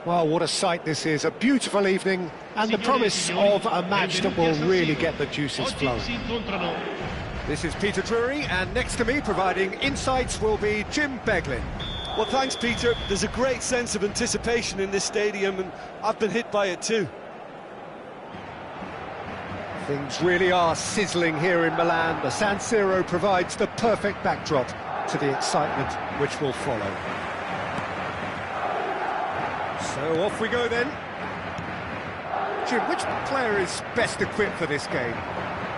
Well, what a sight this is, a beautiful evening and the promise of a match that will really get the juices flowing. This is Peter Drury, and next to me providing insights will be Jim Beglin. Well, thanks, Peter. There's a great sense of anticipation in this stadium, and I've been hit by it too. Things really are sizzling here in Milan. The San Siro provides the perfect backdrop to the excitement which will follow. So off we go then. Jim, which player is best equipped for this game?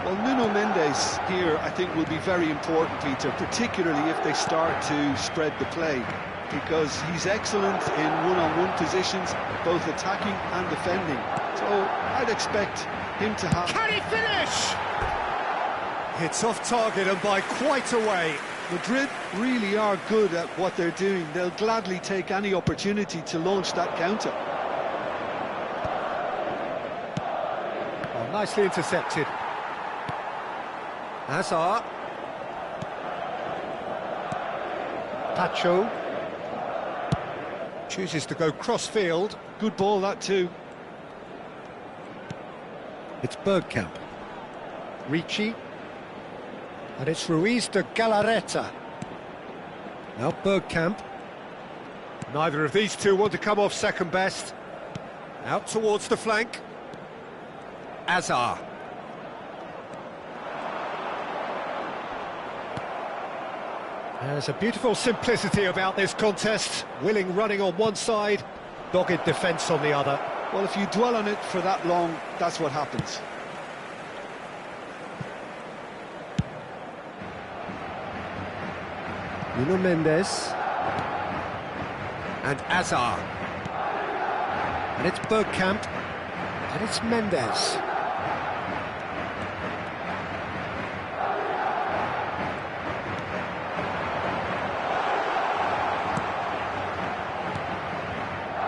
Well, Nuno Mendes here, I think, will be very important, Peter, particularly if they start to spread the play, because he's excellent in one-on-one positions, both attacking and defending. So I'd expect him to have... Can he finish? It's off target and by quite a way. Madrid really are good at what they're doing. They'll gladly take any opportunity to launch that counter. Oh, nicely intercepted. Hazard. Pacho. Chooses to go cross-field. Good ball, that too. It's Bergkamp. Ricci. And it's Ruiz de Galarreta. Now Bergkamp. Neither of these two want to come off second best. Out towards the flank. Azar. There's a beautiful simplicity about this contest. Willing running on one side, dogged defence on the other. Well, if you dwell on it for that long, that's what happens. Nuno Mendes. And Azar. And it's Bergkamp. And it's Mendes.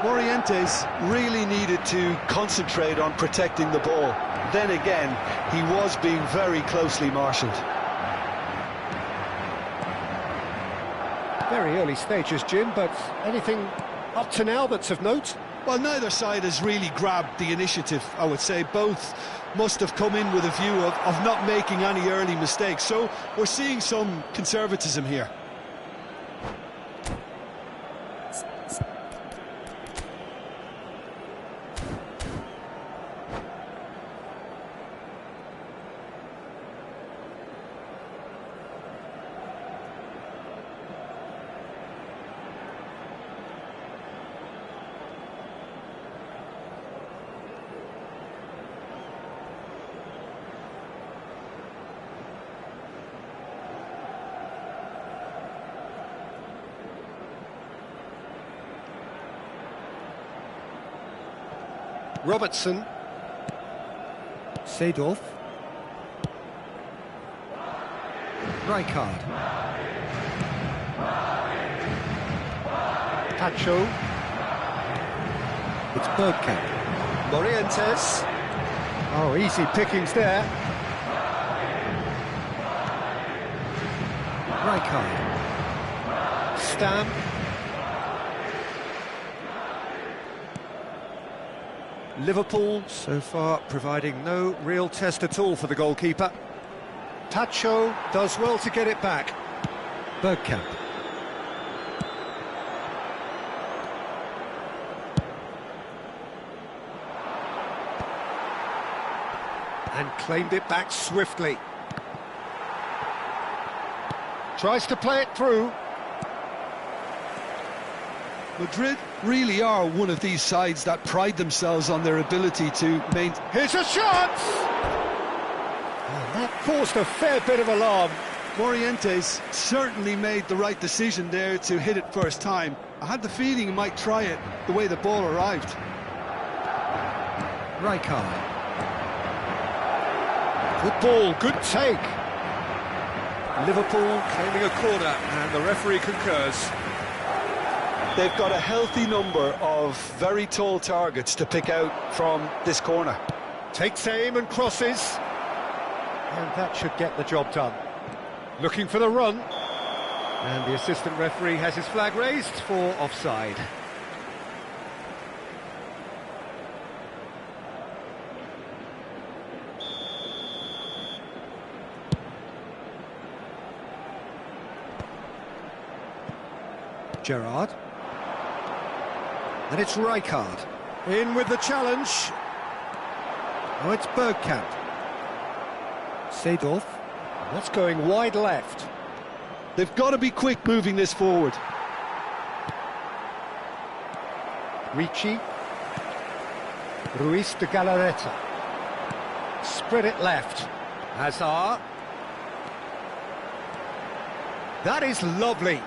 Morientes really needed to concentrate on protecting the ball. Then again, he was being very closely marshalled. Very early stages, Jim, but anything up to now that's of note? Well, neither side has really grabbed the initiative, I would say. Both must have come in with a view of not making any early mistakes. So we're seeing some conservatism here. Robertson. Seedorf. Rijkaard. Pacho. It's Bergkamp. Morientes. Oh, easy pickings there. Rijkaard. Stam. Liverpool so far providing no real test at all for the goalkeeper. Tacho does well to get it back. Bergkamp. And claimed it back swiftly. Tries to play it through. Madrid really are one of these sides that pride themselves on their ability to maintain... Here's a shot! And that caused a fair bit of alarm. Morientes certainly made the right decision there to hit it first time. I had the feeling he might try it the way the ball arrived. Rijkaard. Good ball, good take. Liverpool claiming a corner, and the referee concurs. They've got a healthy number of very tall targets to pick out from this corner. Takes aim and crosses. And that should get the job done. Looking for the run. And the assistant referee has his flag raised for offside. Gerrard. And it's Rijkaard. In with the challenge. Oh, it's Bergkamp. Seedorf. That's going wide left. They've got to be quick moving this forward. Ricci. Ruiz de Galarreta. Spread it left. Hazard. That is lovely.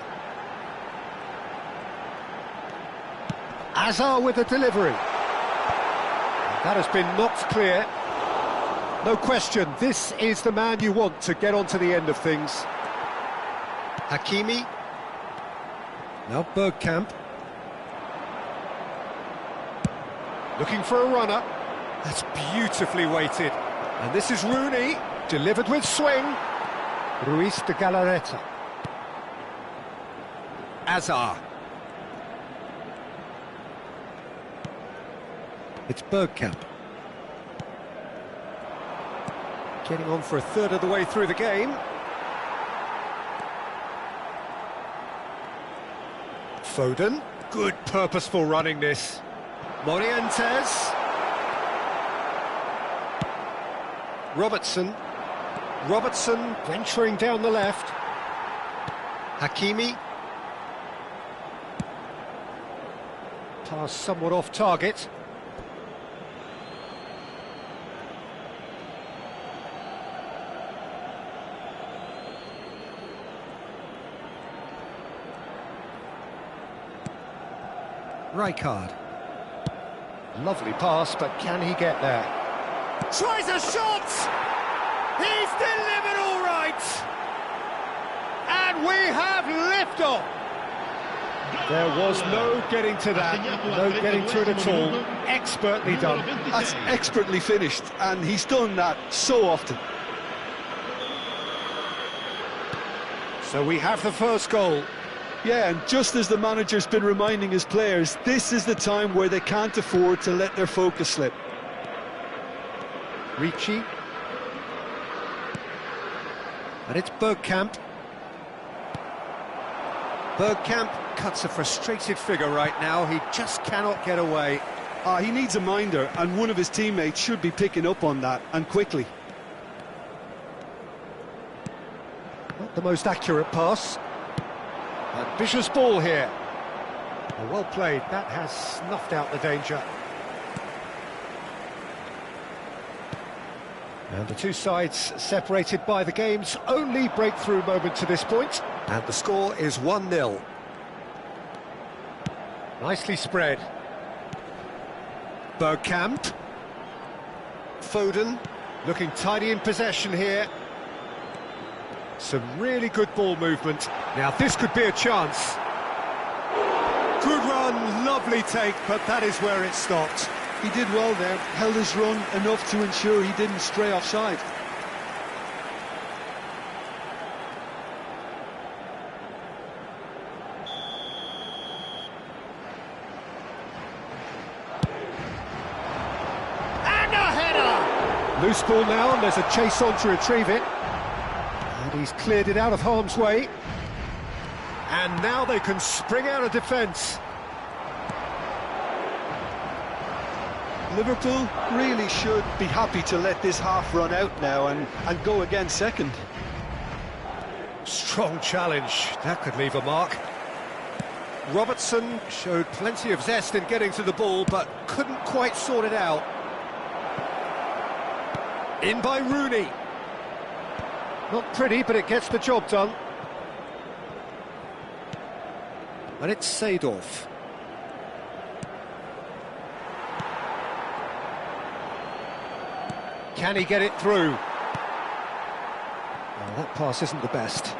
Hazard with the delivery. That has been knocked clear. No question, this is the man you want to get onto the end of things. Hakimi. Now Bergkamp. Looking for a runner. That's beautifully weighted. And this is Rooney, delivered with swing. Ruiz de Galarreta. Hazard. It's Bergkamp. Getting on for a third of the way through the game. Foden. Good purposeful running this. Morientes. Robertson. Robertson venturing down the left. Hakimi. Pass somewhat off target. Rijkaard. Lovely pass, but can he get there? Tries a shot! He's delivered all right! And we have liftoff! There was no getting to that, no getting to it at all. Expertly done. That's expertly finished, and he's done that so often. So we have the first goal. Yeah, and just as the manager's been reminding his players, this is the time where they can't afford to let their focus slip. Ricci. And it's Bergkamp. Bergkamp cuts a frustrated figure right now. He just cannot get away. He needs a minder, and one of his teammates should be picking up on that, and quickly. Not the most accurate pass. Ambitious ball here. Oh, well played. That has snuffed out the danger. And the two sides separated by the game's only breakthrough moment to this point. And the score is 1-0. Nicely spread. Bergkamp. Foden looking tidy in possession here. Some really good ball movement. Now this could be a chance. Good run, lovely take, but that is where it stopped. He did well there, held his run enough to ensure he didn't stray offside. And a header! Loose ball now, and there's a chase on to retrieve it. And he's cleared it out of harm's way. And now they can spring out of defence. Liverpool really should be happy to let this half run out now and go again second. Strong challenge, that could leave a mark. Robertson showed plenty of zest in getting to the ball, but couldn't quite sort it out. In by Rooney. Not pretty, but it gets the job done. And it's Seedorf. Can he get it through? Well, that pass isn't the best.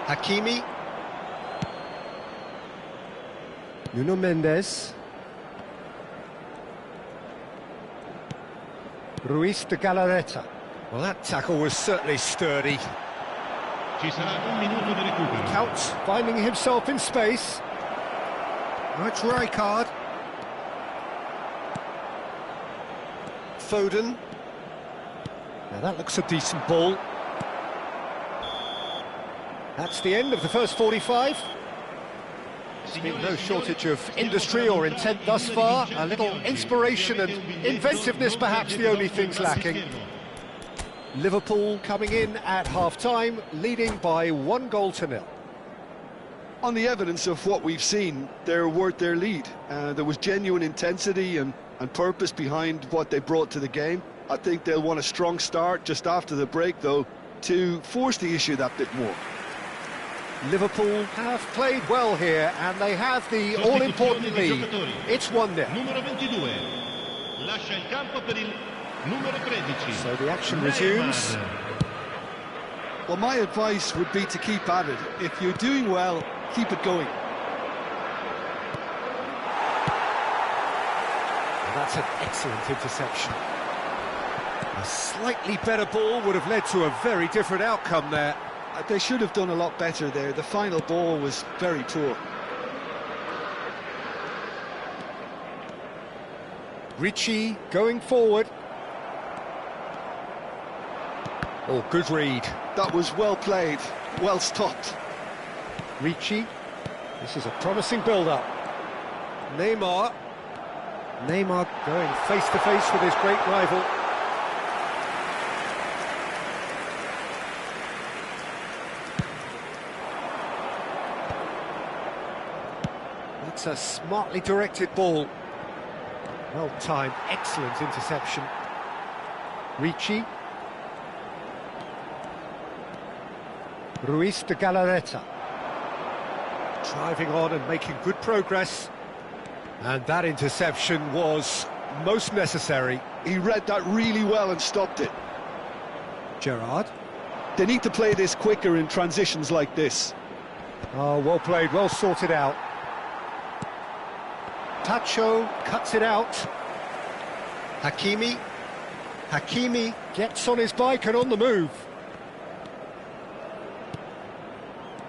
Hakimi. Nuno Mendes. Ruiz de Galarreta. Well, that tackle was certainly sturdy. Ci sarà un minuto di recupero. Count finding himself in space. That's Rijkaard. Foden. Now that looks a decent ball. That's the end of the first 45. There's been no shortage of industry or intent thus far. A little inspiration and inventiveness perhaps the only things lacking. Liverpool coming in at half-time, leading by 1-0. On the evidence of what we've seen, they're worth their lead. There was genuine intensity and purpose behind what they brought to the game. I think they'll want a strong start just after the break, though, to force the issue that bit more. Liverpool have played well here, and they have the all-important lead. It's 1-0. Numero 22. Lascia il campo per il numero 13. So the action resumes. Well, my advice would be to keep at it. If you're doing well, keep it going. That's an excellent interception. A slightly better ball would have led to a very different outcome there. They should have done a lot better there. The final ball was very poor. Ricci going forward. Oh, good read. That was well played, well stopped. Ricci. This is a promising build-up. Neymar. Neymar going face-to-face with his great rival. That's a smartly directed ball. Well-timed, excellent interception. Ricci. Ruiz de Galarreta. Driving on and making good progress. And that interception was most necessary. He read that really well and stopped it. Gerrard. They need to play this quicker in transitions like this. Oh, well played, well sorted out. Tacho cuts it out. Hakimi. Hakimi gets on his bike and on the move.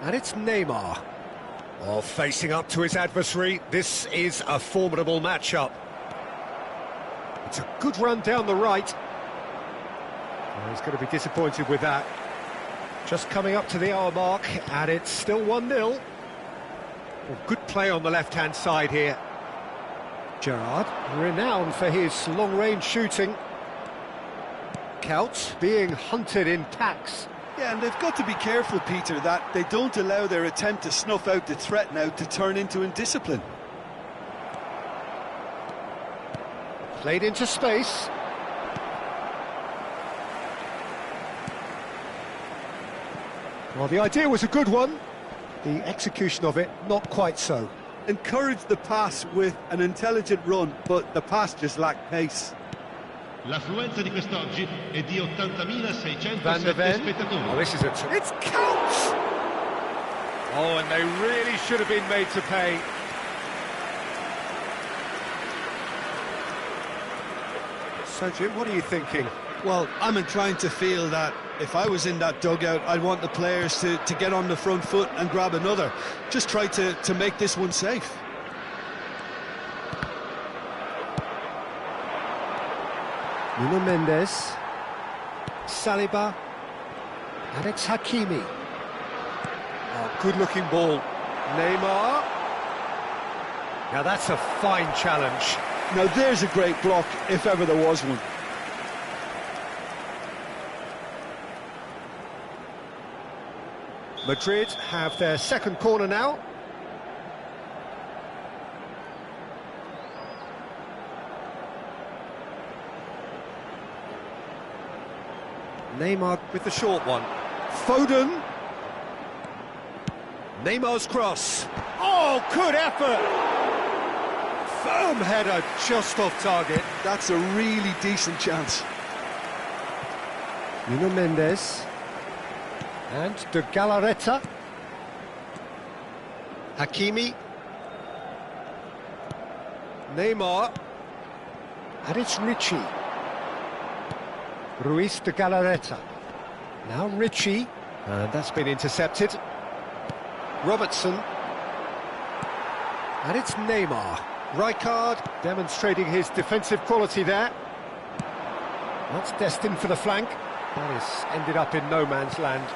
And it's Neymar. Oh, facing up to his adversary, this is a formidable matchup. It's a good run down the right. Oh, he's going to be disappointed with that. Just coming up to the hour mark, and it's still 1-0. Well, good play on the left-hand side here. Gerrard, renowned for his long-range shooting. Count being hunted in packs. Yeah, and they've got to be careful, Peter, that they don't allow their attempt to snuff out the threat now to turn into indiscipline. Played into space. Well, the idea was a good one. The execution of it, not quite so. Encouraged the pass with an intelligent run, but the pass just lacked pace. L'affluenza di quest'oggi è di 80.607 Van de Ven. spettatori. Oh, this is it's Counts! Oh, and they really should have been made to pay. So, Jim, what are you thinking? Well, I'm inclined to feel that if I was in that dugout, I'd want the players to get on the front foot and grab another. Just try to make this one safe. Nuno Mendes, Saliba, and it's Hakimi. Oh, good-looking ball. Neymar. Now that's a fine challenge. Now there's a great block, if ever there was one. Madrid have their second corner now. Neymar with the short one. Foden. Neymar's cross. Oh, good effort! Firm header, just off target. That's a really decent chance. Nuno Mendes. And De Galarreta. Hakimi. Neymar. And it's Ricci. Ruiz de Galarreta. Now Ricci. And that's been intercepted. Robertson. And it's Neymar. Rijkaard demonstrating his defensive quality there. That's destined for the flank. That has ended up in no man's land.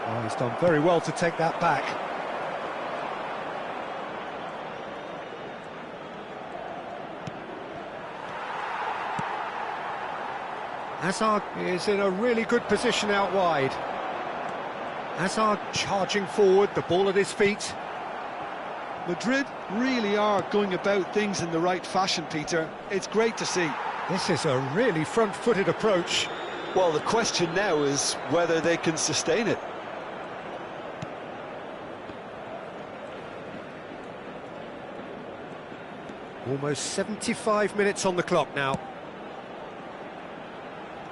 Oh, he's done very well to take that back. Hazard is in a really good position out wide. Hazard charging forward, the ball at his feet. Madrid really are going about things in the right fashion, Peter. It's great to see. This is a really front-footed approach. Well, the question now is whether they can sustain it. Almost 75 minutes on the clock now.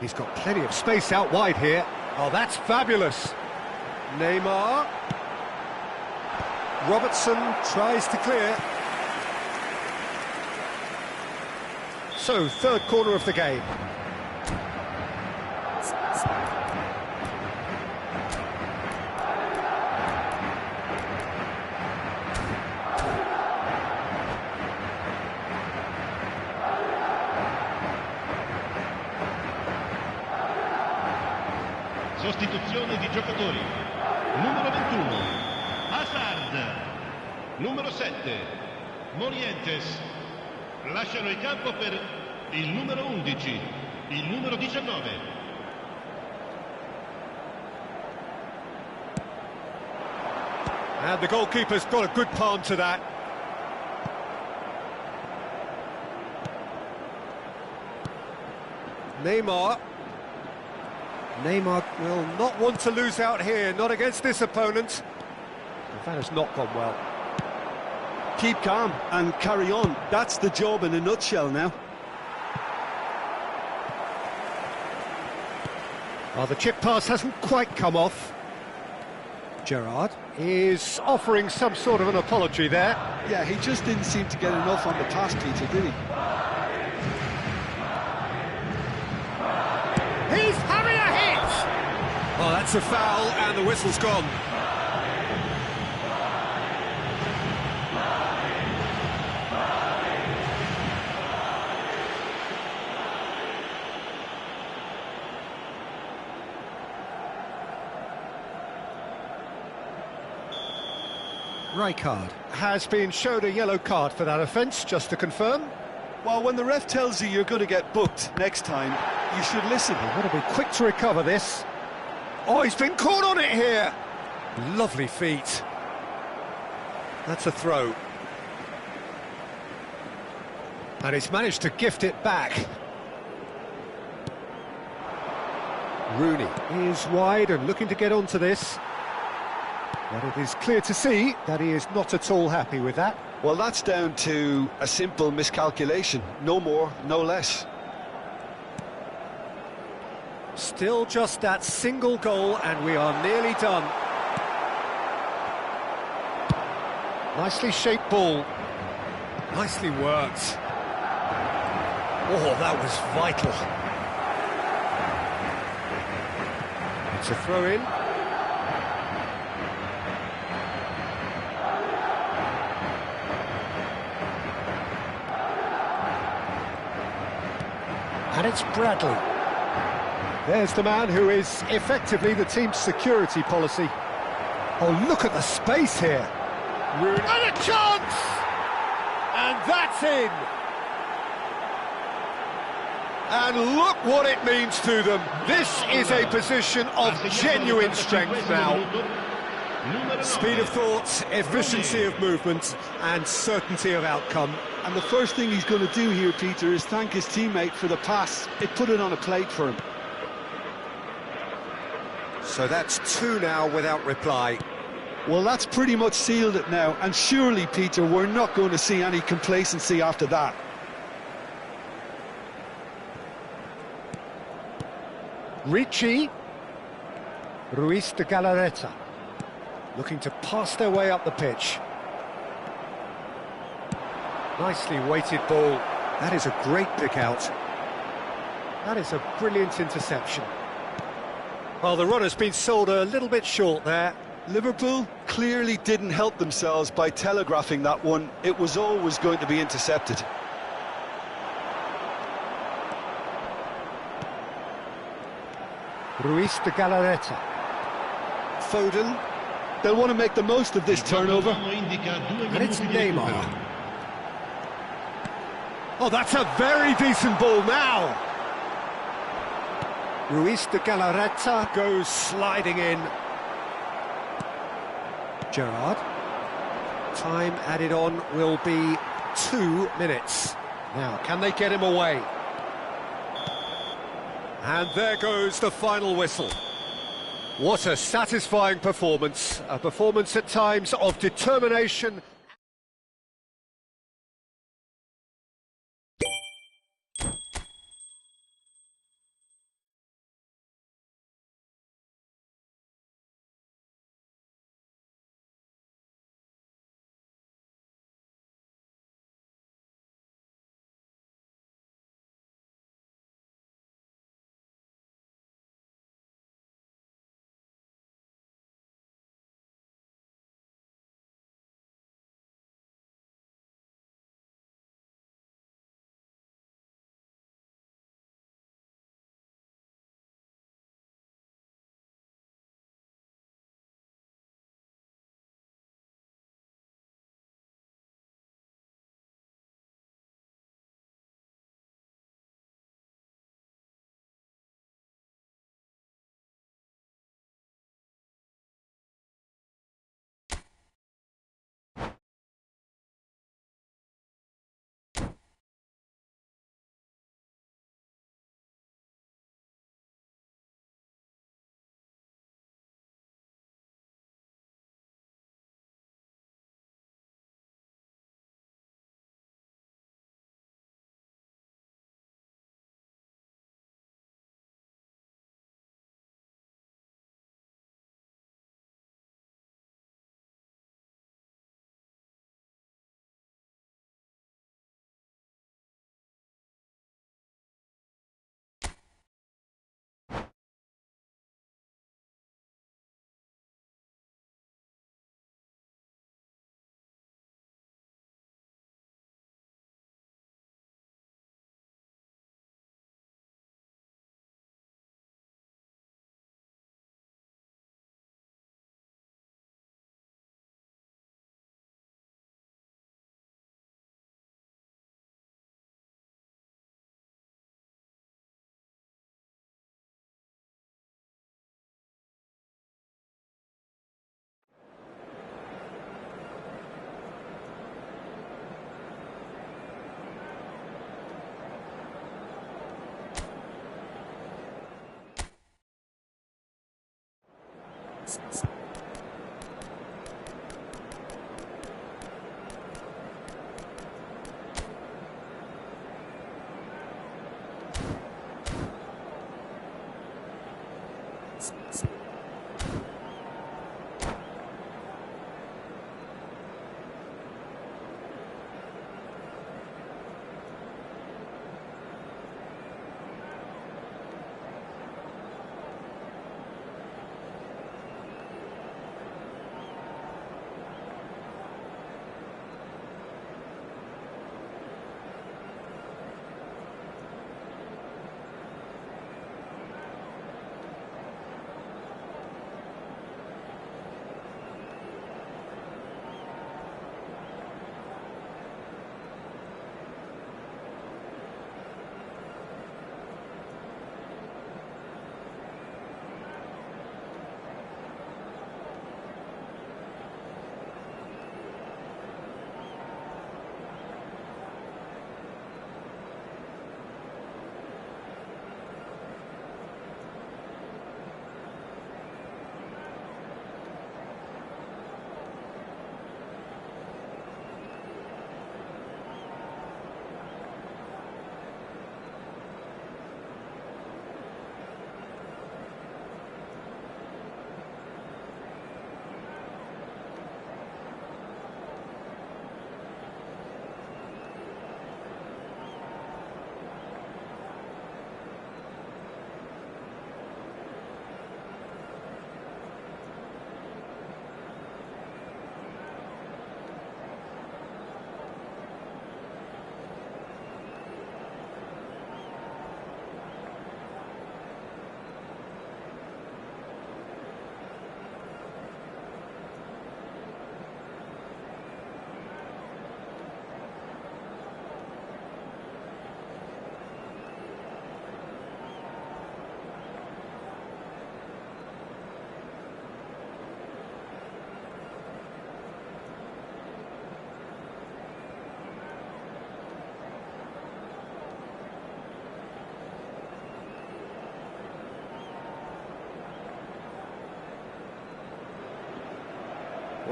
He's got plenty of space out wide here. Oh, that's fabulous. Neymar. Robertson tries to clear. So, third corner of the game. Sostituzione di giocatori. Numero 21, Hazard. Numero 7, Morientes. Lasciano il campo per il numero 11, il numero 19. And the goalkeeper's got a good palm to that. Neymar. Neymar will not want to lose out here, not against this opponent. That has not gone well. Keep calm and carry on. That's the job in a nutshell now. Well, the chip pass hasn't quite come off. Gerrard is offering some sort of an apology there. Yeah, he just didn't seem to get enough on the pass, Peter, did he? He's having a hit! Oh, that's a foul, and the whistle's gone. Rijkaard has been showed a yellow card for that offence, just to confirm. Well, when the ref tells you you're going to get booked next time, you should listen. He's got to be quick to recover this. Oh, he's been caught on it here. Lovely feet. That's a throw. And he's managed to gift it back. Rooney is wide and looking to get onto this. But it is clear to see that he is not at all happy with that. Well, that's down to a simple miscalculation. No more, no less. Still just that single goal and we are nearly done. Nicely shaped ball. Nicely worked. Oh, that was vital. It's a throw in. And it's Bradley. There's the man who is effectively the team's security policy. Oh, look at the space here. Rooney. And a chance! And that's in! And look what it means to them. This is a position of genuine strength now. Speed of thought, efficiency of movement, and certainty of outcome. And the first thing he's going to do here, Peter, is thank his teammate for the pass. It put it on a plate for him. So that's two now without reply. Well, that's pretty much sealed it now. And surely, Peter, we're not going to see any complacency after that. Ricci. Ruiz de Galarreta. Looking to pass their way up the pitch. Nicely weighted ball. That is a great pick out. That is a brilliant interception. Well, the runner's been sold a little bit short there. Liverpool clearly didn't help themselves by telegraphing that one. It was always going to be intercepted. Ruiz de Galarreta. Foden. They'll want to make the most of this turnover. And it's Neymar. Oh, that's a very decent ball now. Ruiz de Galarreta goes sliding in. Gerrard. Time added on will be 2 minutes. Now, can they get him away? And there goes the final whistle. What a satisfying performance. A performance at times of determination.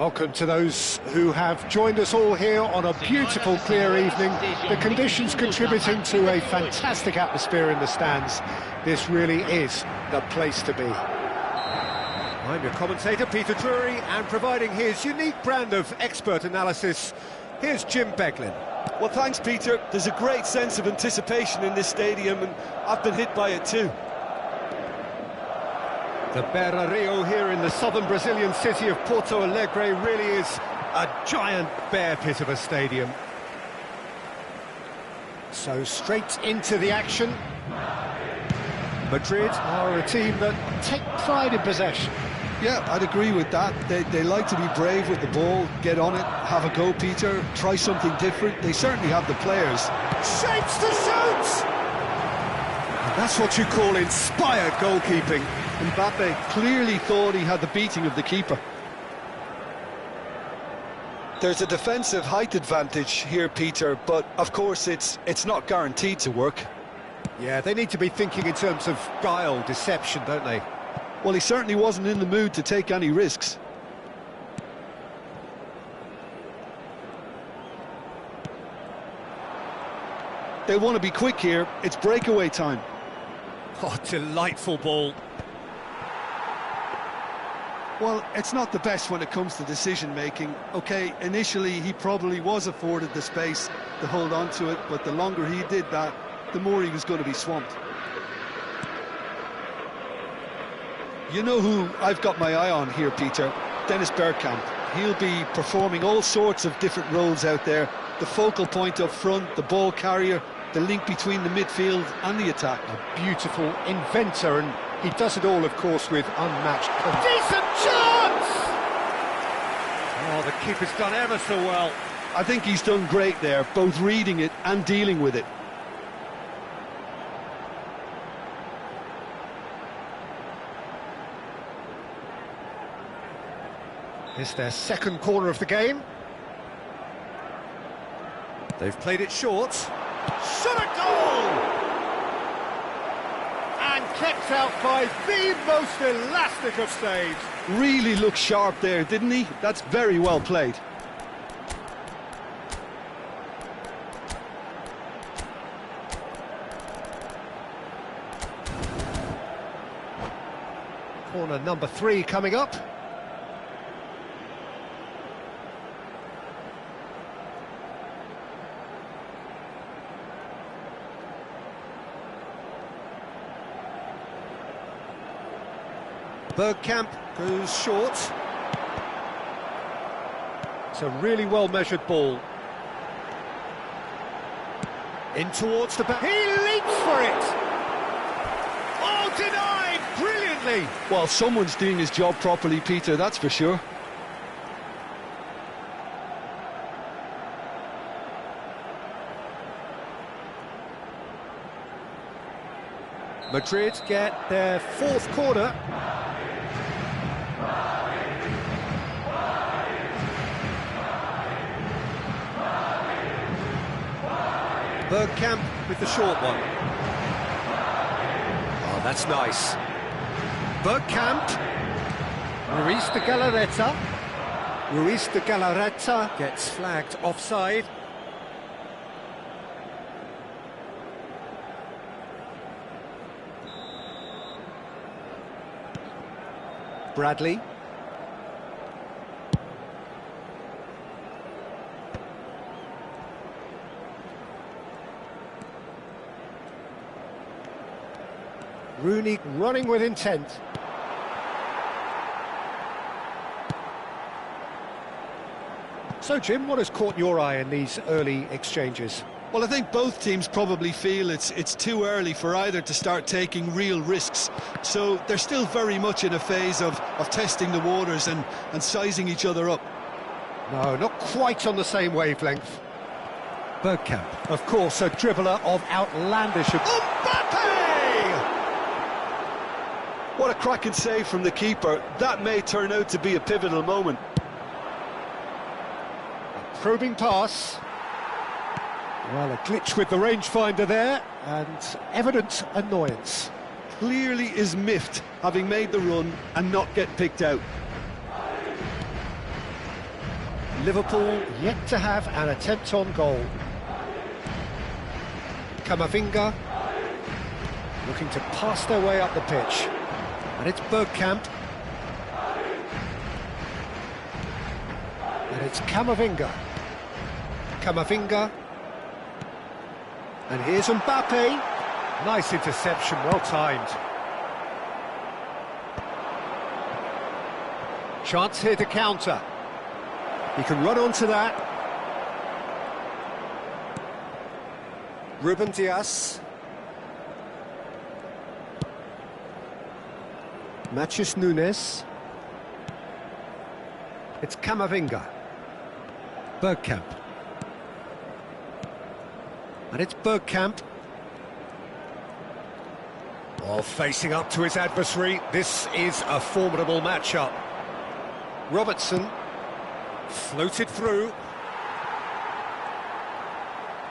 Welcome to those who have joined us all here on a beautiful, clear evening. The conditions contributing to a fantastic atmosphere in the stands. This really is the place to be. I'm your commentator, Peter Drury, and providing his unique brand of expert analysis, here's Jim Beglin. Well, thanks, Peter. There's a great sense of anticipation in this stadium, and I've been hit by it too. The Beira-Rio here in the southern Brazilian city of Porto Alegre really is a giant bear pit of a stadium. So straight into the action. Madrid are a team that take pride in possession. Yeah, I'd agree with that. They like to be brave with the ball, get on it, have a go, Peter, try something different. They certainly have the players. Shapes to shoot! And that's what you call inspired goalkeeping. Mbappe clearly thought he had the beating of the keeper. There's a defensive height advantage here, Peter, but of course it's not guaranteed to work. Yeah, they need to be thinking in terms of guile, deception, don't they? Well, he certainly wasn't in the mood to take any risks. They want to be quick here. It's breakaway time. Oh, delightful ball. Well, it's not the best when it comes to decision-making. OK, initially he probably was afforded the space to hold on to it, but the longer he did that, the more he was going to be swamped. You know who I've got my eye on here, Peter? Dennis Bergkamp. He'll be performing all sorts of different roles out there. The focal point up front, the ball carrier, the link between the midfield and the attack. A beautiful inventor, and he does it all, of course, with unmatched... A decent chance! Oh, the keeper's done ever so well. I think he's done great there, both reading it and dealing with it. It's their second corner of the game. They've played it short. Shot a goal! And kept out by the most elastic of saves. Really looked sharp there, didn't he? That's very well played. Corner number 3 coming up. Bergkamp goes short. It's a really well-measured ball. In towards the back. He leaps for it! Oh, denied! Brilliantly! Well, someone's doing his job properly, Peter, that's for sure. Madrid get their 4th corner. Bergkamp with the short one. Oh, that's nice. Bergkamp. Ruiz de Galarreta. Ruiz de Galarreta gets flagged offside. Bradley. Rooney running with intent. So, Jim, what has caught your eye in these early exchanges? Well, I think both teams probably feel it's too early for either to start taking real risks. So they're still very much in a phase of testing the waters and sizing each other up. No, not quite on the same wavelength. Bergkamp, of course, a dribbler of outlandish... Mbappe! What a cracking save from the keeper. That may turn out to be a pivotal moment. A probing pass. Well, a glitch with the rangefinder there, and evident annoyance. Clearly is miffed, having made the run and not get picked out. Liverpool yet to have an attempt on goal. Camavinga looking to pass their way up the pitch. And it's Bergkamp. And it's Camavinga. Camavinga. And here's Mbappe. Nice interception, well timed. Chance here to counter. He can run onto that. Ruben Dias. Matheus Nunes. It's Camavinga. Bergkamp. And it's Bergkamp. While facing up to his adversary, this is a formidable matchup. Robertson floated through.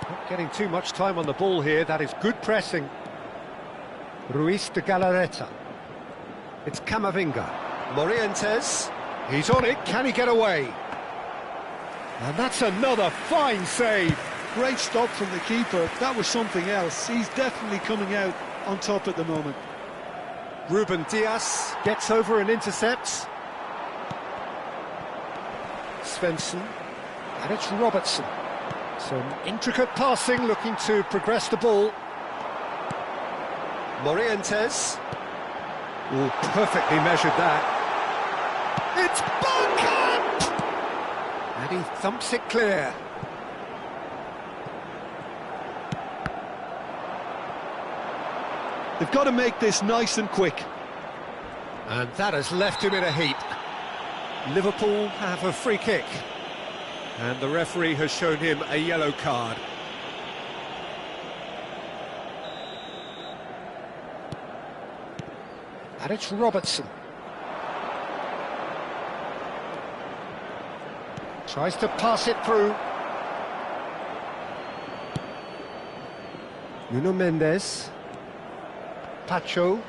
Not getting too much time on the ball here, that is good pressing. Ruiz de Galarreta. It's Camavinga. Morientes. He's on it, can he get away? And that's another fine save. Great stop from the keeper, that was something else. He's definitely coming out on top at the moment. Ruben Dias gets over and intercepts. Svensson, and it's Robertson. Some intricate passing, looking to progress the ball. Morientes. Oh, perfectly measured that. It's Bergkamp! And he thumps it clear. They've got to make this nice and quick. And that has left him in a heap. Liverpool have a free kick. And the referee has shown him a yellow card. And it's Robertson. Tries to pass it through. Nuno Mendes. Pacho.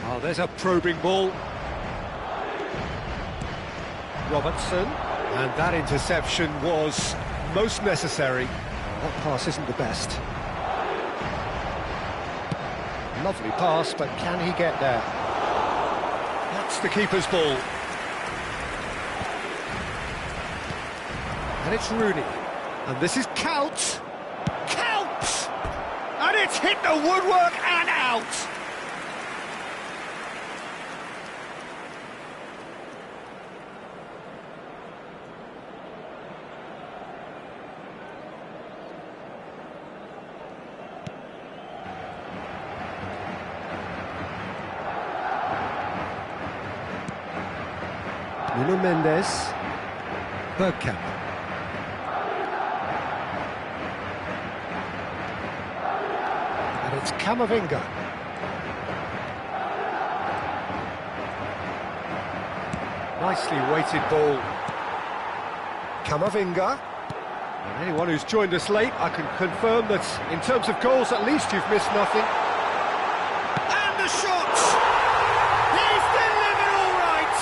Oh, there's a probing ball. Robertson. And that interception was most necessary. That pass isn't the best. Lovely pass, but can he get there? That's the keeper's ball. And it's Rooney. And this is Count. Count! And it's hit the woodwork and out! Nuno Mendes. Bergkamp. And it's Camavinga. Nicely weighted ball. Camavinga. And anyone who's joined us late, I can confirm that in terms of goals, at least you've missed nothing. And the shot! He's delivered all right!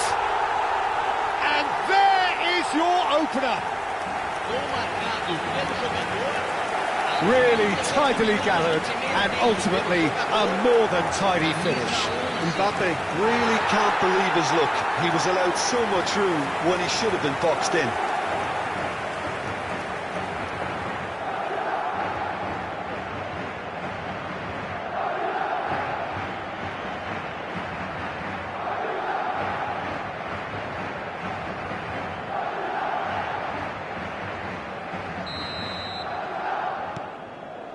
And there is your opener. Really tidily gathered, and ultimately a more than tidy finish. Mbappe really can't believe his luck. He was allowed so much room when he should have been boxed in.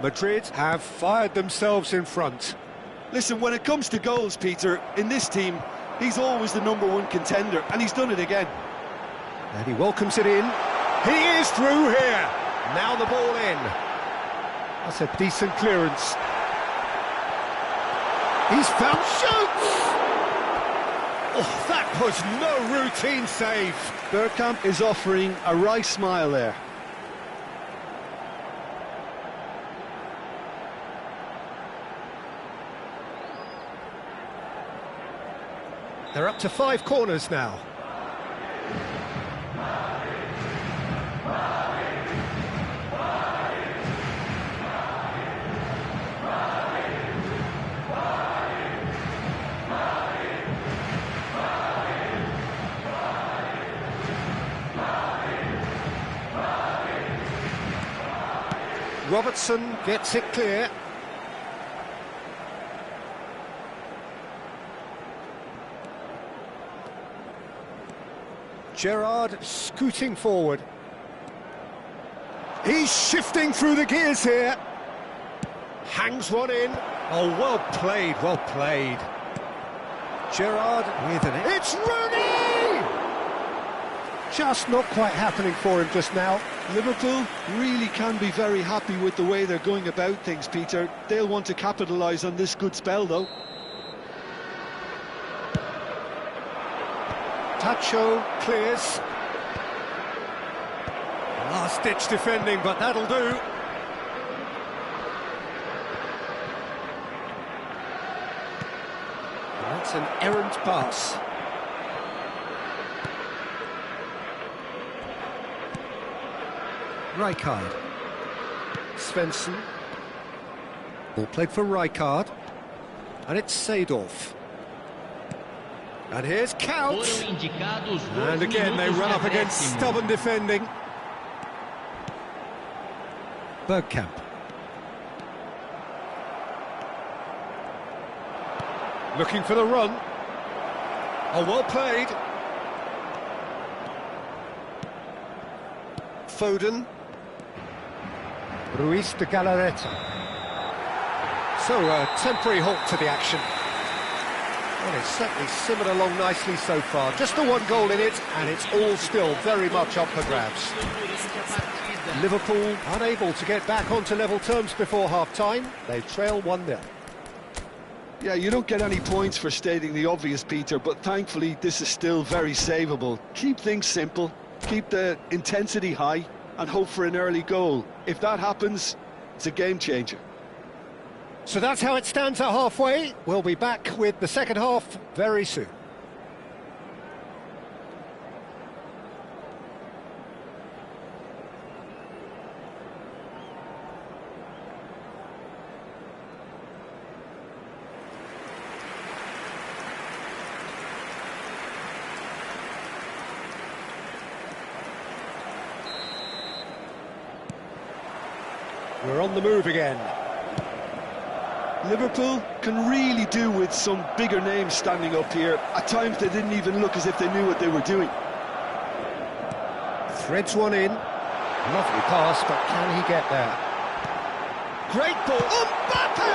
Madrid have fired themselves in front. Listen, when it comes to goals, Peter, in this team, he's always the #1 contender, and he's done it again. And he welcomes it in. He is through here. Now the ball in. That's a decent clearance. He's found shoots! Oh, that was no routine save. Bergkamp is offering a wry smile there. They're up to 5 corners now. Robertson gets it clear. Gerrard scooting forward. He's shifting through the gears here. Hangs one in. Oh, well played, well played. Gerrard with an... It's Rooney! Just not quite happening for him just now. Liverpool really can be very happy with the way they're going about things, Peter. They'll want to capitalise on this good spell, though. Tacho clears. Last-ditch defending, but that'll do. That's an errant pass. Rijkaard. Svensson. Ball played for Rijkaard. And it's Seedorf. And here's Couch. And again they run up against stubborn defending. Bergkamp. Looking for the run. Oh, well played. Foden. Ruiz de Galarreta. So a temporary halt to the action. Well, it's certainly simmered along nicely so far. Just the one goal in it, and it's all still very much up for grabs. Liverpool unable to get back onto level terms before half-time. They trail 1-0. Yeah, you don't get any points for stating the obvious, Peter, but thankfully this is still very savable. Keep things simple, keep the intensity high, and hope for an early goal. If that happens, it's a game-changer. So that's how it stands at halfway. We'll be back with the second half very soon. We're on the move again. Liverpool can really do with some bigger names standing up here. At times they didn't even look as if they knew what they were doing. Threads one in. Lovely pass, but can he get there? Great ball. Mbappe!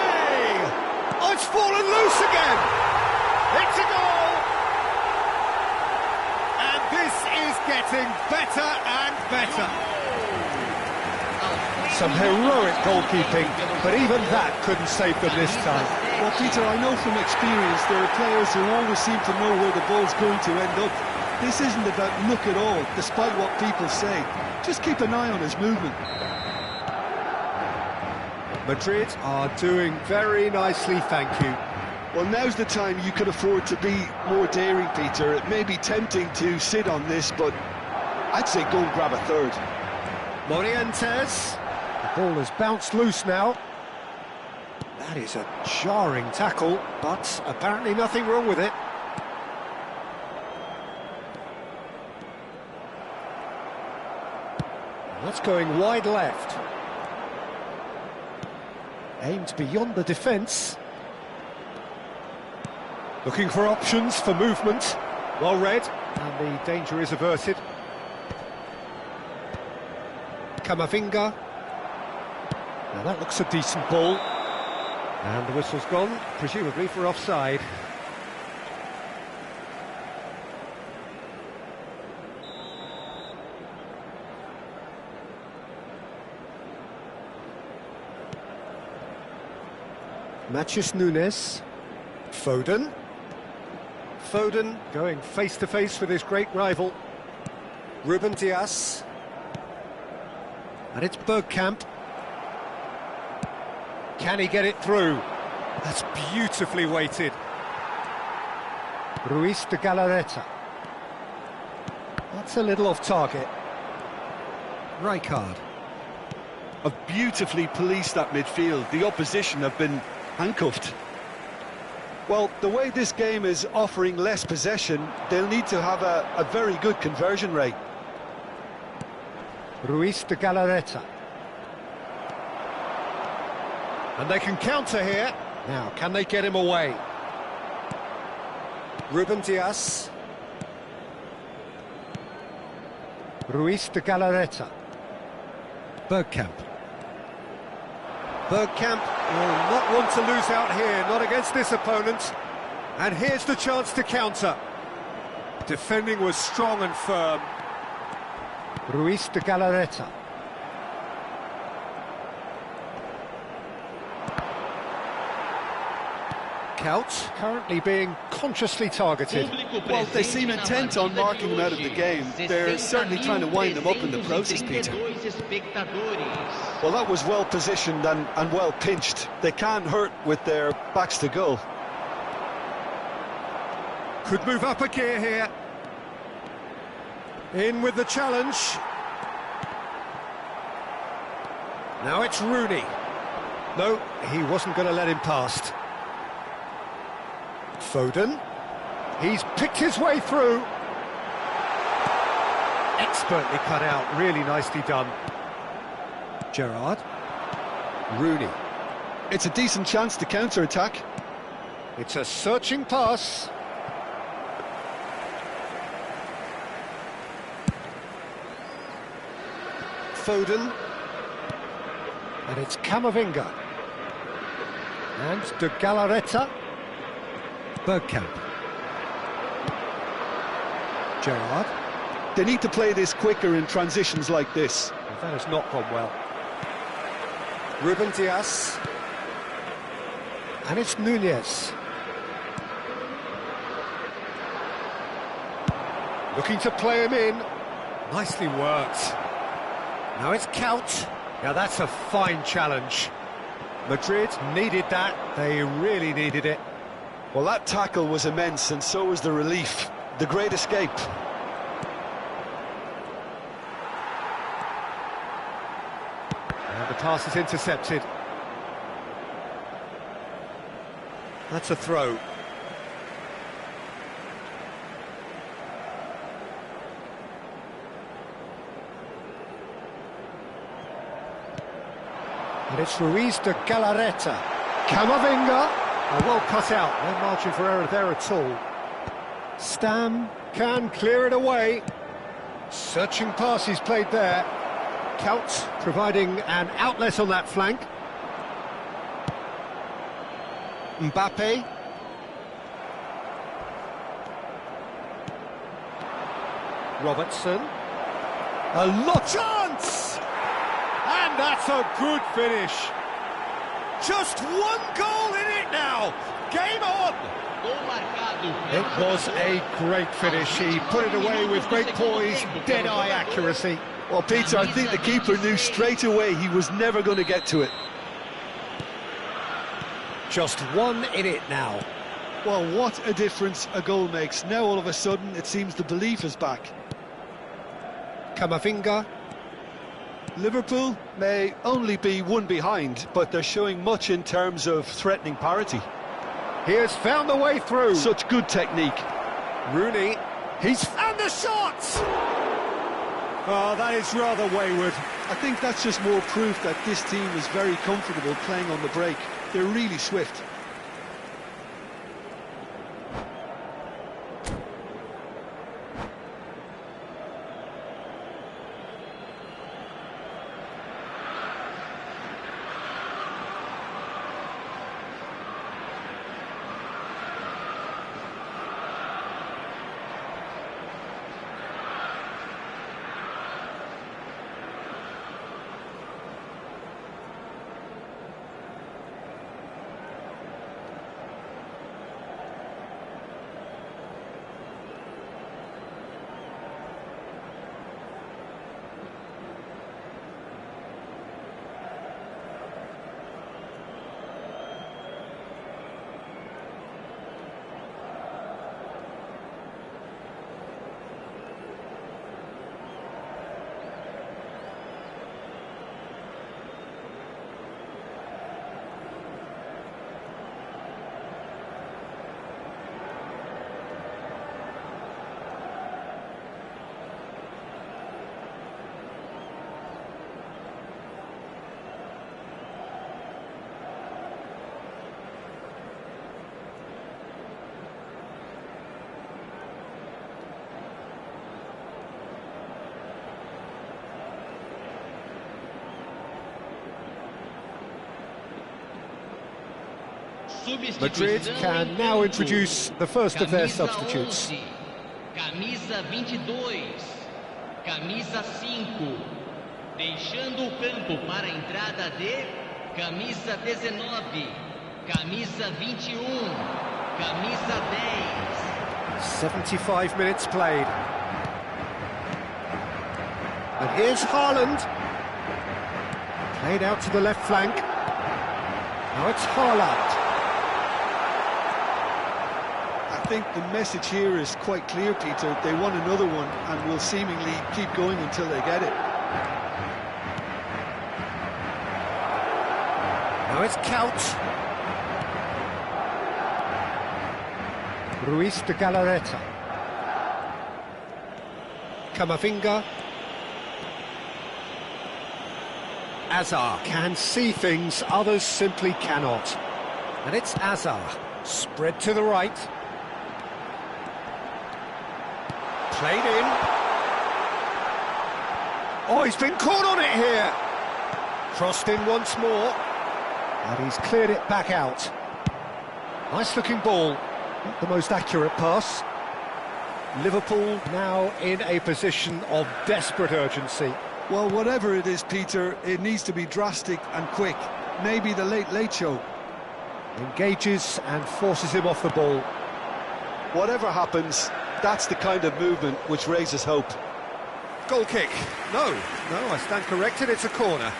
Oh, it's fallen loose again! It's a goal! And this is getting better and better. Some heroic goalkeeping, but even that couldn't save them this time. Well, Peter, I know from experience there are players who always seem to know where the ball's going to end up. This isn't about luck at all, despite what people say. Just keep an eye on his movement. Madrid are doing very nicely, thank you. Well, now's the time you could afford to be more daring, Peter. It may be tempting to sit on this, but I'd say go and grab a third. Morientes. The ball has bounced loose now. That is a jarring tackle, but apparently nothing wrong with it. That's going wide left. Aimed beyond the defence. Looking for options for movement. Well read, and the danger is averted. Camavinga. Now that looks a decent ball. And the whistle's gone, presumably for offside. Matheus Nunes. Foden. Foden going face-to-face with his great rival. Ruben Dias. And it's Bergkamp. Can he get it through? That's beautifully weighted. Ruiz de Galarreta. That's a little off target. Rijkaard. Have beautifully policed that midfield. The opposition have been handcuffed. Well, the way this game is offering less possession, they'll need to have a very good conversion rate. Ruiz de Galarreta. And they can counter here. Now, can they get him away? Ruben Dias. Ruiz de Galarreta. Bergkamp. Bergkamp will not want to lose out here, not against this opponent. And here's the chance to counter. Defending was strong and firm. Ruiz de Galarreta. Couch currently being consciously targeted. Well, they seem intent on marking him out of the game. They're certainly trying to wind him up in the process, Peter. Well, that was well positioned and well pinched. They can't hurt with their backs to goal. Could move up a gear here. In with the challenge. Now it's Rooney. No, he wasn't going to let him past. Foden. He's picked his way through. Expertly cut out, really nicely done. Gerrard. Rooney. It's a decent chance to counter-attack. It's a searching pass. Foden. And it's Camavinga. And de Galarreta. Bergkamp. Gerrard. They need to play this quicker in transitions like this. Well, that has not gone well. Ruben Dias. And it's Nunez. Looking to play him in. Nicely worked. Now it's Couch. Now that's a fine challenge. Madrid needed that. They really needed it. Well, that tackle was immense, and so was the relief. The great escape. And the pass is intercepted. That's a throw. And it's Ruiz de Galarreta. Camavinga. Oh, well cut out. No margin for error there at all. Stam can clear it away. Searching pass he's played there. Couch providing an outlet on that flank. Mbappe. Robertson. A lot chance! And that's a good finish. Just one goal in it now. Game on. It was a great finish. He put it away with great poise, dead-eye accuracy. Well, Peter, I think the keeper knew straight away he was never going to get to it. Just one in it now. Well, what a difference a goal makes. Now, all of a sudden, it seems the belief is back. Camavinga. Liverpool may only be one behind, but they're showing much in terms of threatening parity. He has found the way through. Such good technique. Rooney. And the shot! Oh, that is rather wayward. I think that's just more proof that this team is very comfortable playing on the break. They're really swift. Madrid can now introduce the first of their substitutes. Camisa 22, camisa 5, deixando o campo para a entrada de camisa 19, camisa 21, camisa 10. 75 minutes played. And here's Haaland. Played out to the left flank. Now it's Haaland. I think the message here is quite clear, Peter. They want another one and will seemingly keep going until they get it. Now it's Couch. Ruiz de Galarreta. Camavinga. Azar can see things others simply cannot. And it's Azar. Spread to the right. Played in. Oh, he's been caught on it here. Crossed in once more. And he's cleared it back out. Nice looking ball. Not the most accurate pass. Liverpool now in a position of desperate urgency. Well, whatever it is, Peter, it needs to be drastic and quick. Maybe the late show. Engages and forces him off the ball. Whatever happens, that's the kind of movement which raises hope. Goal kick. No, I stand corrected, it's a corner.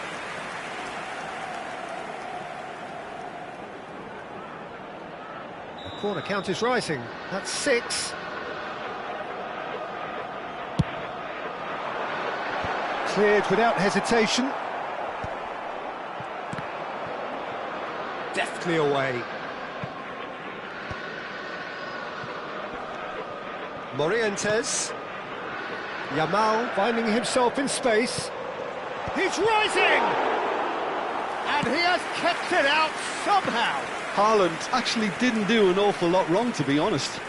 The corner count is rising. That's 6. Cleared without hesitation. Deftly away. Morientes. Yamal finding himself in space. He's rising! And he has kept it out somehow. Haaland actually didn't do an awful lot wrong, to be honest.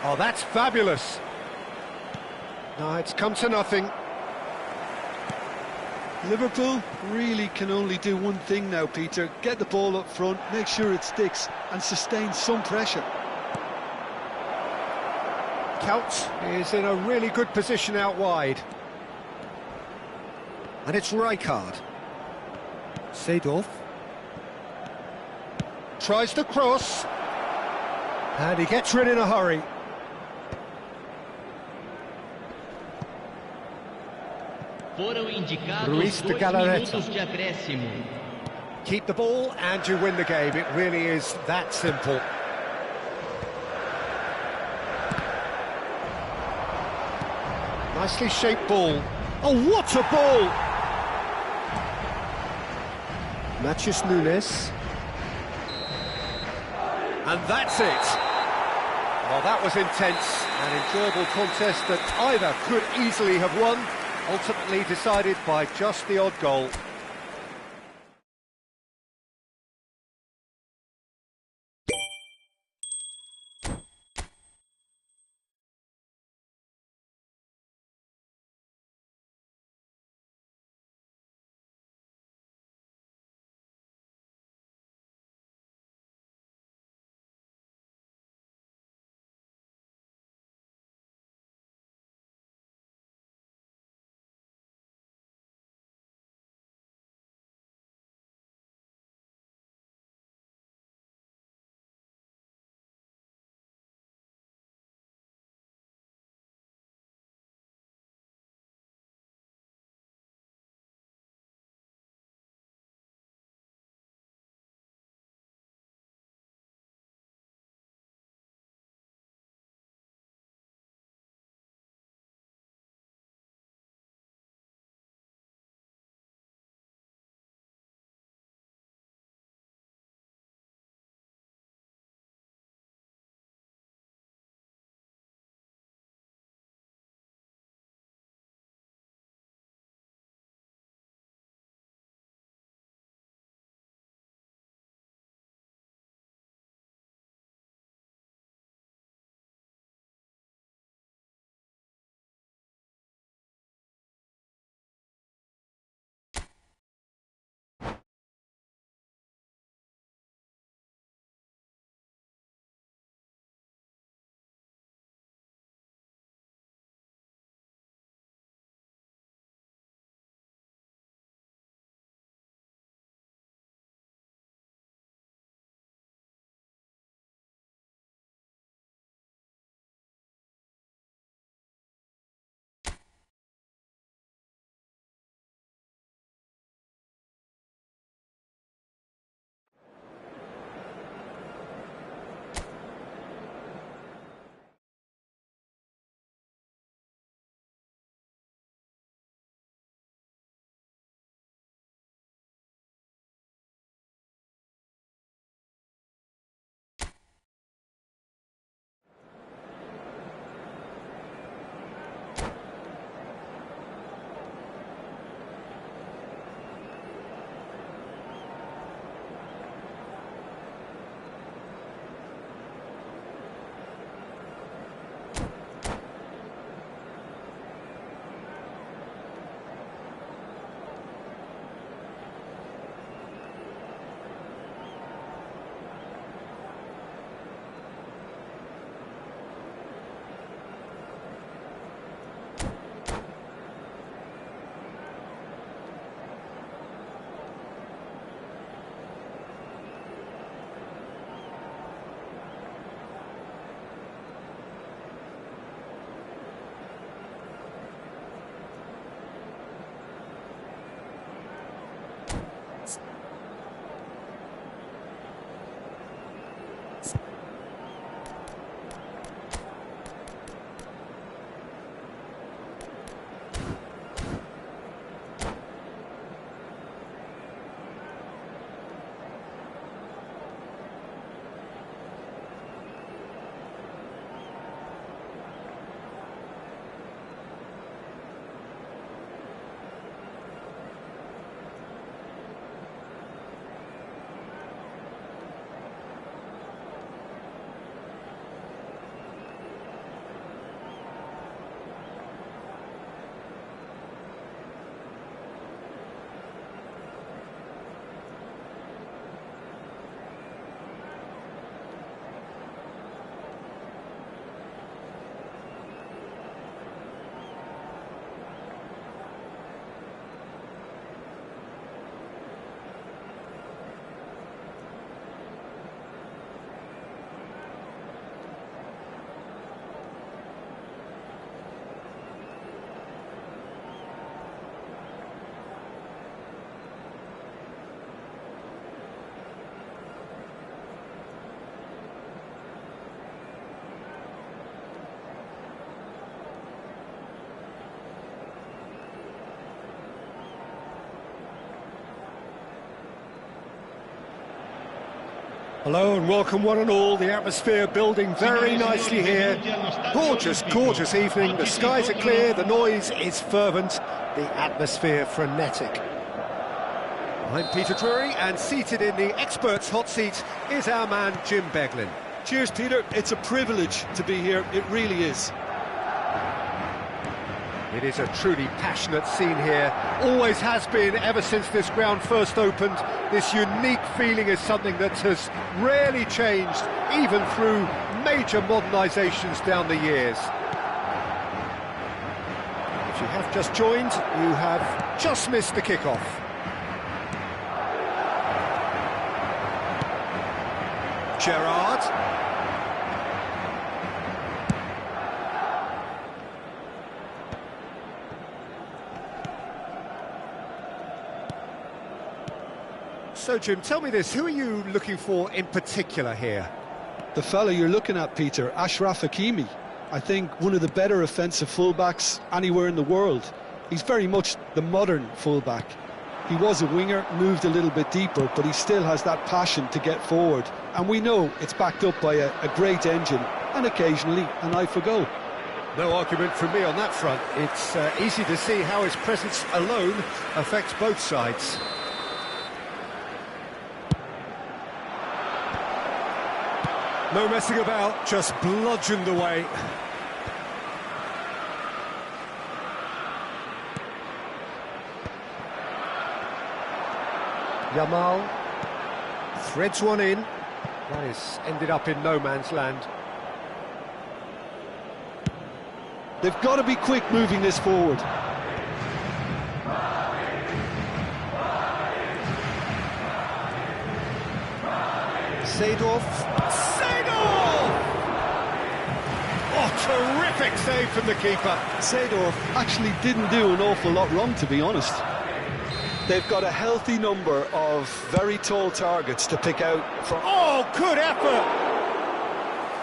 Oh, that's fabulous. No, it's come to nothing. Liverpool really can only do one thing now, Peter. Get the ball up front, make sure it sticks, and sustain some pressure. Couch is in a really good position out wide. And it's Rijkaard. Seedorf. Tries to cross. And he gets rid in a hurry. Foram indicados Ruiz de 2 Galarreta. minutos de acréscimo. Keep the ball and you win the game. It really is that simple. Nicely shaped ball. Oh, what a ball! Matheus Nunes. And that's it. Well, that was intense, an enjoyable contest that either could easily have won, ultimately decided by just the odd goal. Hello and welcome one and all. The atmosphere building very nicely here. Gorgeous, gorgeous evening. The skies are clear, the noise is fervent, the atmosphere frenetic. I'm Peter Drury, and seated in the experts' hot seat is our man Jim Beglin. Cheers, Peter. It's a privilege to be here. It really is. It is a truly passionate scene here. Always has been ever since this ground first opened. This unique feeling is something that has rarely changed, even through major modernisations down the years. If you have just joined, you have just missed the kickoff. Gerrard. So, Jim, tell me this, who are you looking for in particular here? The fella you're looking at, Peter, Achraf Hakimi. I think one of the better offensive fullbacks anywhere in the world. He's very much the modern fullback. He was a winger, moved a little bit deeper, but he still has that passion to get forward. And we know it's backed up by a great engine and occasionally an eye for goal. No argument from me on that front. It's easy to see how his presence alone affects both sides. No messing about, just bludgeoned away. Yamal threads one in. That is ended up in no man's land. They've got to be quick moving this forward. Seedorf. Oh, terrific save from the keeper. Seedorf actually didn't do an awful lot wrong, to be honest. They've got a healthy number of very tall targets to pick out from. Oh, good effort!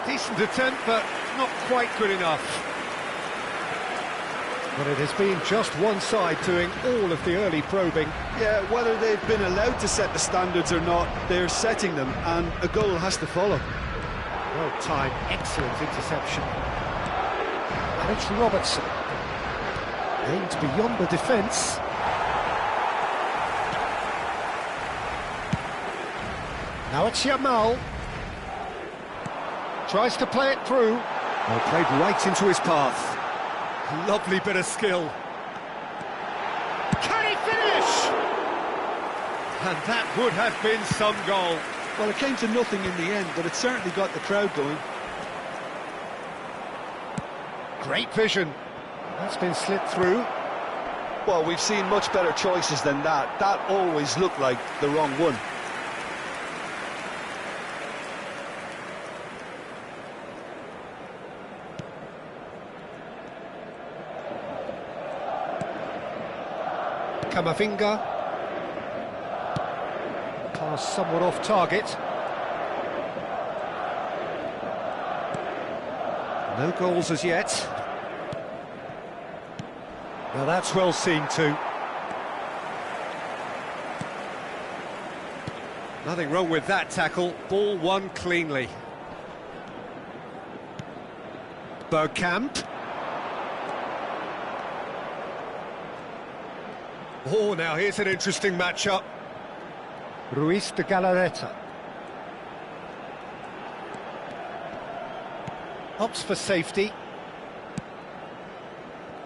Decent attempt, but not quite good enough. But it has been just one side doing all of the early probing. Yeah, whether they've been allowed to set the standards or not, they're setting them, and a goal has to follow. Well timed, excellent interception. And it's Robertson. Aimed beyond the defence. Now it's Yamal. Tries to play it through. Well, played right into his path. Lovely bit of skill. Can he finish? And that would have been some goal. Well, it came to nothing in the end, but it certainly got the crowd going. Great vision. That's been slipped through. Well, we've seen much better choices than that. That always looked like the wrong one. Camavinga. Pass somewhat off target. No goals as yet. Now that's well seen too. Nothing wrong with that tackle. Ball won cleanly. Bergkamp. Oh, now here's an interesting matchup. Ruiz de Galarreta. Opts for safety.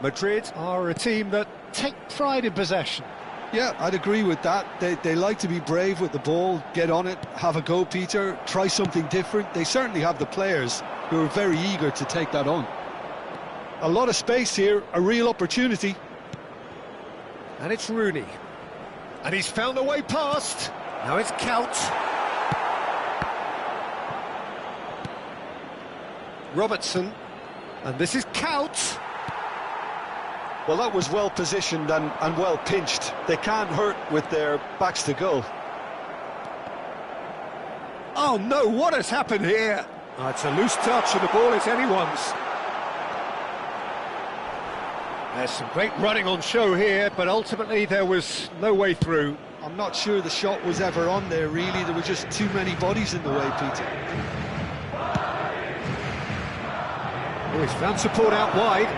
Madrid are a team that take pride in possession. Yeah, I'd agree with that. They like to be brave with the ball, get on it, have a go, Peter, try something different. They certainly have the players who are very eager to take that on. A lot of space here, a real opportunity. And it's Rooney. And he's found a way past. Now it's Kuyt. Robertson. And this is Kuyt. Well, that was well positioned and well pinched. They can't hurt with their backs to goal. Oh no, what has happened here? Oh, it's a loose touch and the ball is anyone's. There's some great running on show here, but ultimately there was no way through. I'm not sure the shot was ever on there, really. There were just too many bodies in the way, Peter. Oh, he's found support out wide.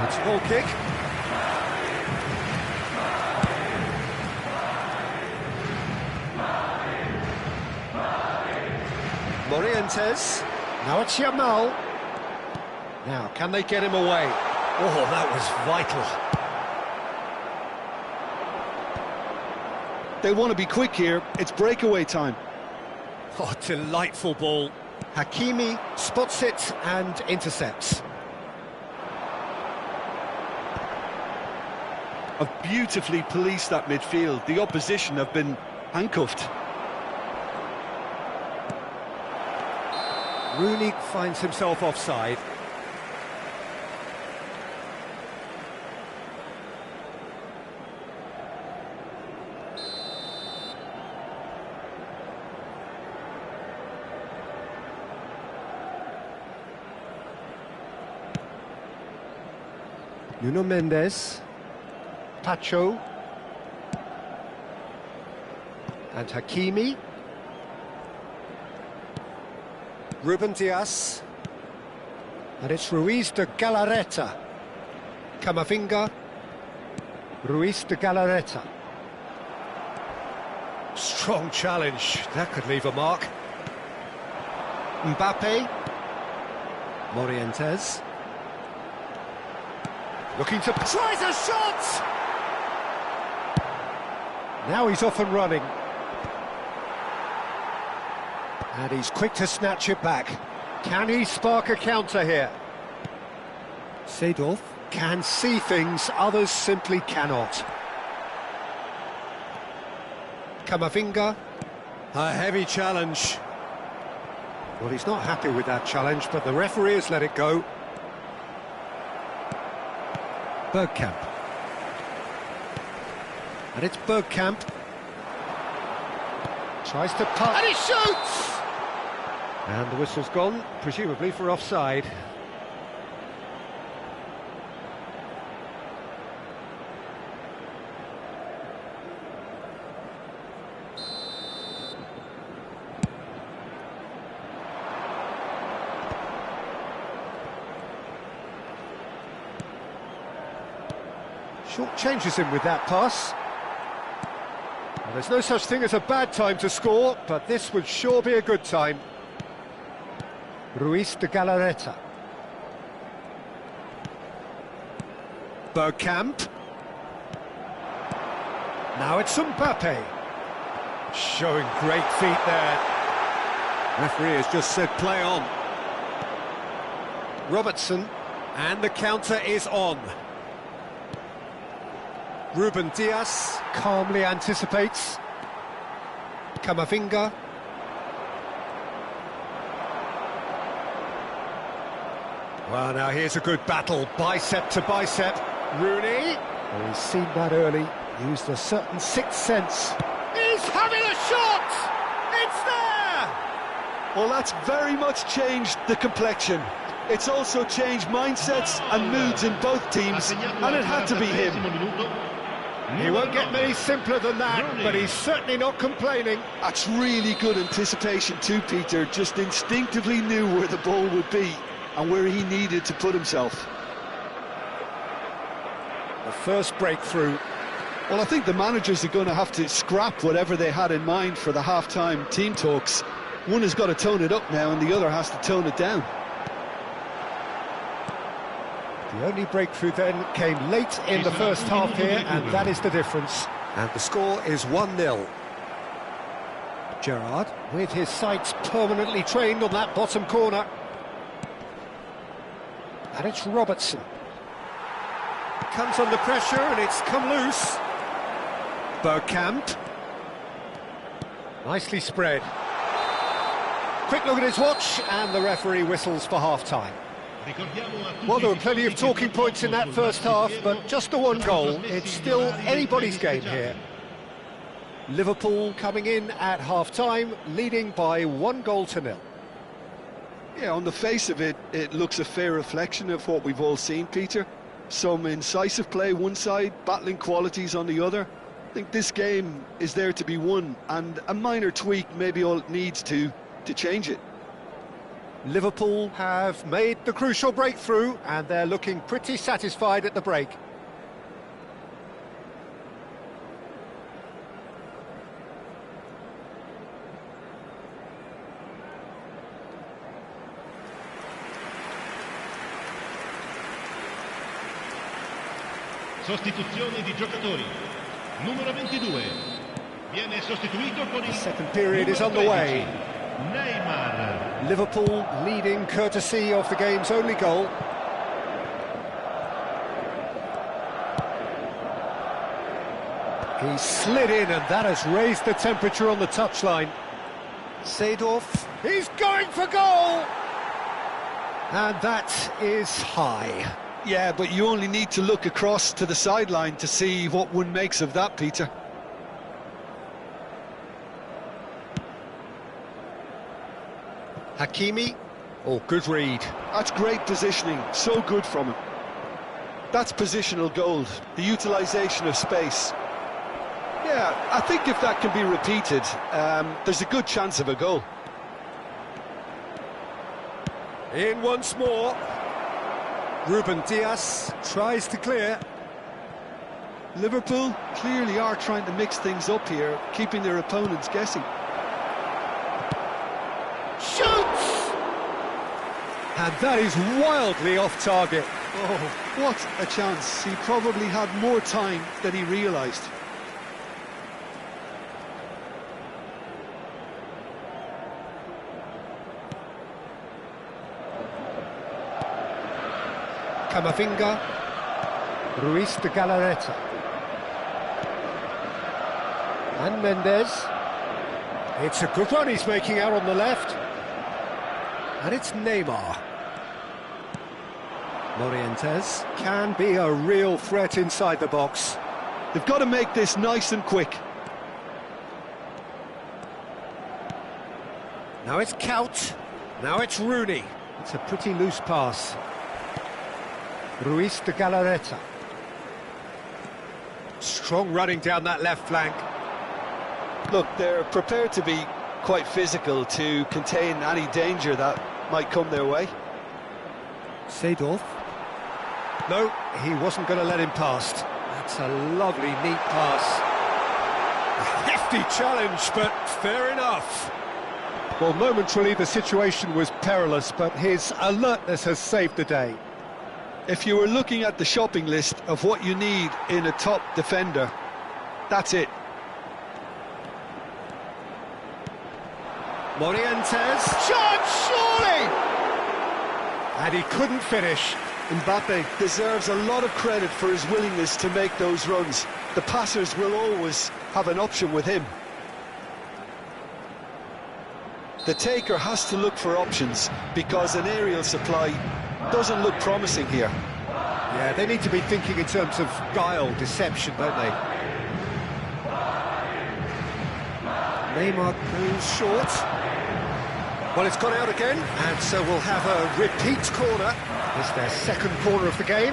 It's a goal kick. Morientes. Now it's Yamal. Now, can they get him away? Oh, that was vital. They want to be quick here. It's breakaway time. Oh, delightful ball. Hakimi spots it and intercepts. Have beautifully policed that midfield. The opposition have been handcuffed. Rooney finds himself offside. Nuno Mendes, Pacho, and Hakimi. Ruben Dias, and it's Ruiz de Galarreta. Camavinga, Ruiz de Galarreta. Strong challenge, that could leave a mark. Mbappe, Morientes. Looking to... tries a shot! Now he's off and running. And he's quick to snatch it back. Can he spark a counter here? Seedorf can see things others simply cannot. Camavinga. A heavy challenge. Well, he's not happy with that challenge, but the referee has let it go. Bergkamp. And it's Bergkamp. Tries to punt. And he shoots! And the whistle's gone, presumably for offside. Short changes him with that pass. Well, there's no such thing as a bad time to score, but this would sure be a good time. Ruiz de Galarreta. Bergkamp. Now it's Mbappe. Showing great feet there. Referee has just said play on. Robertson. And the counter is on. Ruben Dias calmly anticipates. Camavinga. Well, now here's a good battle, bicep to bicep. Rooney. Well, he's seen that early, used a certain sixth sense. He's having a shot! It's there! Well, that's very much changed the complexion. It's also changed mindsets and moods in both teams, and it had to be him. He won't get many simpler than that, but he's certainly not complaining. That's really good anticipation too, Peter. Just instinctively knew where the ball would be and where he needed to put himself. The first breakthrough. Well, I think the managers are going to have to scrap whatever they had in mind for the half-time team talks. One has got to tone it up now and the other has to tone it down. The only breakthrough then came late in the first half here, and that is the difference. And the score is 1-0. Gerrard, with his sights permanently trained on that bottom corner. And it's Robertson. Comes under pressure and it's come loose. Bergkamp. Nicely spread. Quick look at his watch, and the referee whistles for half-time. Well, there were plenty of talking points in that first half, but just the one goal. It's still anybody's game here. Liverpool coming in at half-time, leading by 1-0. Yeah, on the face of it, it looks a fair reflection of what we've all seen, Peter. Some incisive play one side, battling qualities on the other. I think this game is there to be won, and a minor tweak maybe all it needs to change it. Liverpool have made the crucial breakthrough, and they're looking pretty satisfied at the break. Sostituzioni di giocatori. Numero 22 viene sostituito con il The second period is numero underway. 13, Neymar. Liverpool leading courtesy of the game's only goal. He slid in, and that has raised the temperature on the touchline. Seedorf, he's going for goal! And that is high. Yeah, but you only need to look across to the sideline to see what one makes of that, Peter. Hakimi, oh, good read. That's great positioning, so good from him. That's positional gold, the utilisation of space. Yeah, I think if that can be repeated, there's a good chance of a goal. In once more. Ruben Dias tries to clear. Liverpool clearly are trying to mix things up here, keeping their opponents guessing. Shoots! And that is wildly off target. Oh, what a chance. He probably had more time than he realised. Camavinga, Ruiz de Galarreta, and Mendes. It's a good run he's making out on the left, and it's Neymar. Morientes can be a real threat inside the box. They've got to make this nice and quick. Now it's Kaut, now it's Rooney. It's a pretty loose pass. Ruiz de Galarreta. Strong running down that left flank. Look, they're prepared to be quite physical to contain any danger that might come their way. Seedorf. No, he wasn't going to let him past. That's a lovely, neat pass. A hefty challenge, but fair enough. Well, momentarily the situation was perilous, but his alertness has saved the day. If you were looking at the shopping list of what you need in a top defender, that's it. Morientes, shot, surely! And he couldn't finish. Mbappe deserves a lot of credit for his willingness to make those runs. The passers will always have an option with him. The taker has to look for options because an aerial supply doesn't look promising here. Yeah, they need to be thinking in terms of guile, deception, don't they? Neymar goes short. Well, it's gone out again, and so we'll have a repeat corner. It's their second corner of the game.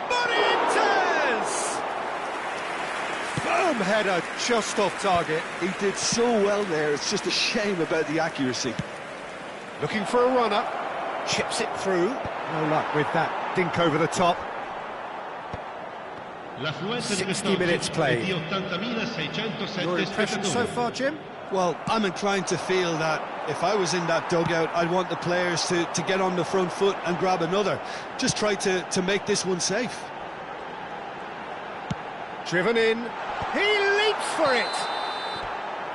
Morientes! Firm header, just off target. He did so well there, it's just a shame about the accuracy. Looking for a runner, chips it through. No luck with that dink over the top. L'affluenza di 60 minutes quest'oggi è di played. 80.607 Your impression so spettatori. far, Jim? Well, I'm inclined to feel that if I was in that dugout, I'd want the players to get on the front foot and grab another. Just try to make this one safe. Driven in, he leaps for it!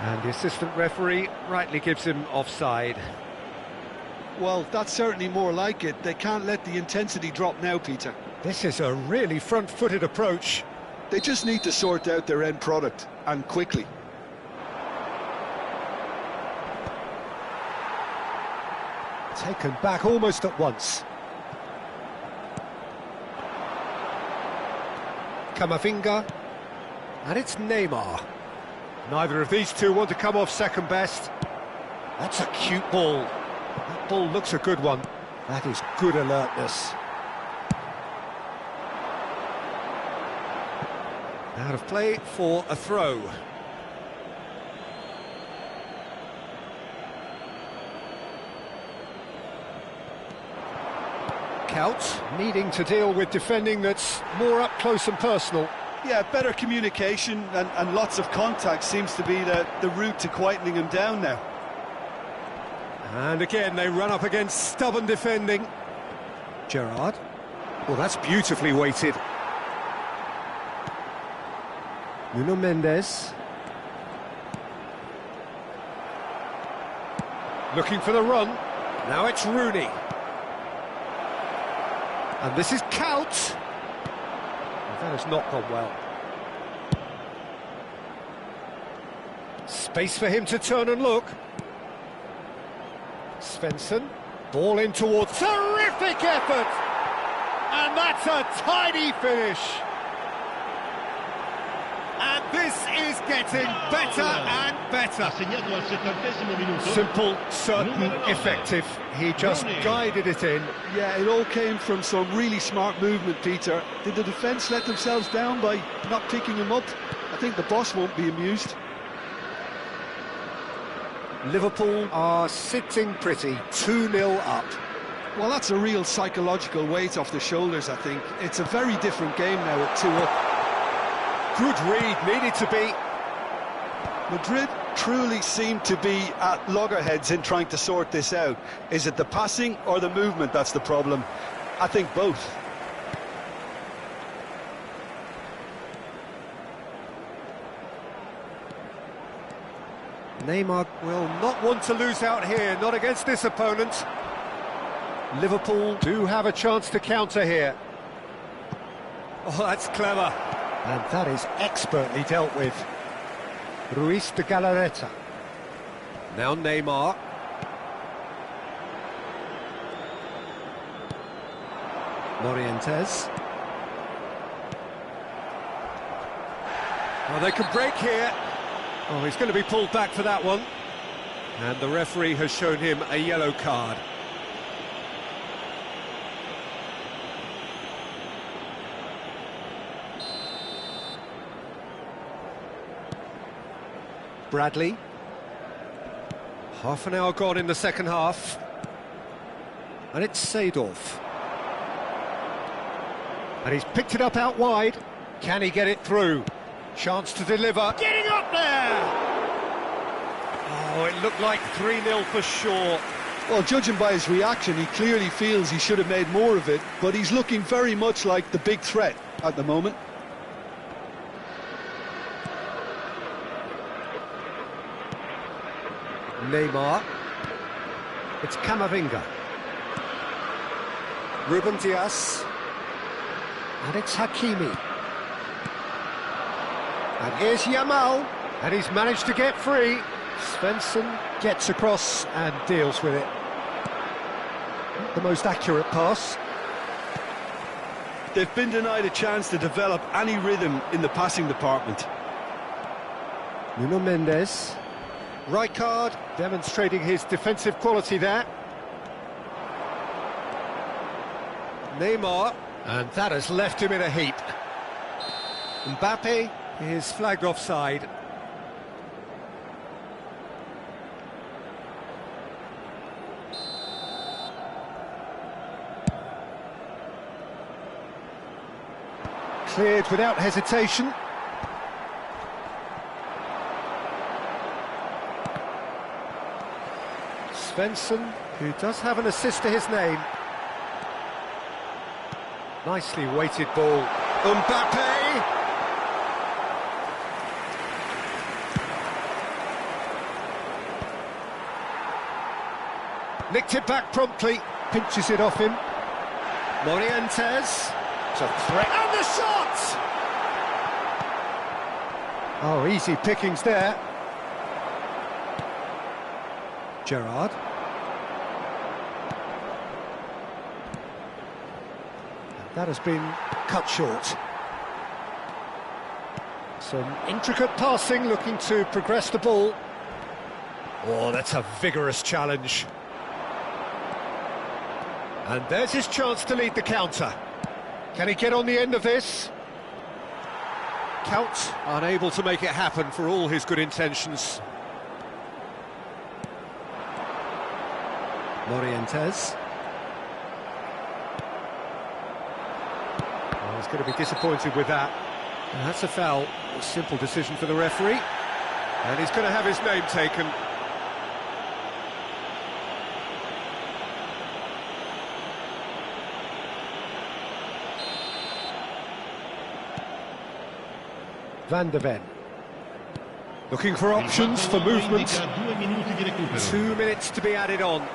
And the assistant referee rightly gives him offside. Well, that's certainly more like it. They can't let the intensity drop now, Peter. This is a really front-footed approach. They just need to sort out their end product, and quickly. Taken back almost at once. Camavinga, and it's Neymar. Neither of these two want to come off second best. That's a cute ball. That ball looks a good one. That is good alertness. Out of play for a throw. Kuyt needing to deal with defending that's more up close and personal. Yeah, better communication and lots of contact seems to be the route to quietening him down now. And again, they run up against stubborn defending. Gerrard. Well, that's beautifully weighted. Nuno Mendes. Looking for the run. Now it's Rooney. And this is Kuyt. That has not gone well. Space for him to turn and look. Svensson, ball in towards... Terrific effort! And that's a tidy finish. And this is getting better and better. Assegnato al 70° minuto. Simple, certain, effective. He just guided it in. Yeah, it all came from some really smart movement, Peter. Did the defence let themselves down by not picking him up? I think the boss won't be amused. Liverpool are sitting pretty, 2-0 up. Well, that's a real psychological weight off the shoulders, I think. It's a very different game now at 2 up. Good read, needed to be. Madrid truly seem to be at loggerheads in trying to sort this out. Is it the passing or the movement that's the problem? I think both. Neymar will not want to lose out here, not against this opponent. Liverpool do have a chance to counter here. Oh, that's clever. And that is expertly dealt with. Ruiz de Galarreta. Now Neymar. Morientes. Well, they can break here. Oh, he's going to be pulled back for that one. And the referee has shown him a yellow card. Bradley. Half an hour gone in the second half. And it's Seedorf. And he's picked it up out wide. Can he get it through? Chance to deliver. Getting up there! Oh, it looked like 3-0 for sure. Well, judging by his reaction, he clearly feels he should have made more of it, but he's looking very much like the big threat at the moment. Neymar. It's Camavinga. Ruben Dias. And it's Hakimi. And here's Yamal. And he's managed to get free. Svensson gets across and deals with it. Not the most accurate pass. They've been denied a chance to develop any rhythm in the passing department. Nuno Mendes. Rijkaard demonstrating his defensive quality there. Neymar, and that has left him in a heap. Mbappe is flagged offside. Cleared without hesitation. Svensson, who does have an assist to his name. Nicely weighted ball. Mbappe! Nicked it back promptly, pinches it off him. Morientes. It's a threat. And the shot! Oh, easy pickings there. Gerrard. That has been cut short. Some intricate passing, looking to progress the ball. Oh, that's a vigorous challenge. And there's his chance to lead the counter. Can he get on the end of this? Count unable to make it happen for all his good intentions. Morientes. Well, he's going to be disappointed with that. And that's a foul. A simple decision for the referee. And he's going to have his name taken. Van de Ven. Looking for options for movement. 2 minutes to be added on.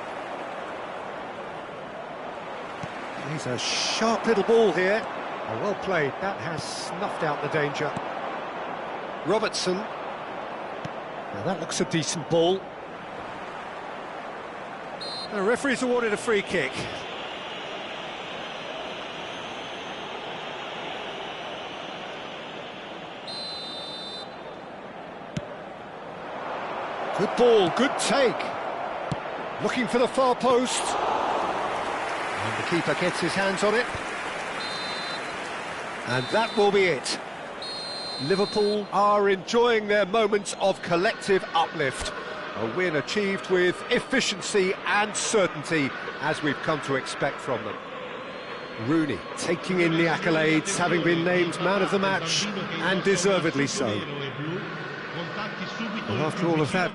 He's a sharp little ball here. Oh, well played. That has snuffed out the danger. Robertson. Now that looks a decent ball. The referee's awarded a free kick. Good ball, good take. Looking for the far post. And the keeper gets his hands on it. And that will be it. Liverpool are enjoying their moments of collective uplift. A win achieved with efficiency and certainty, as we've come to expect from them. Rooney taking in the accolades, having been named man of the match, and deservedly so. Well, after all of that,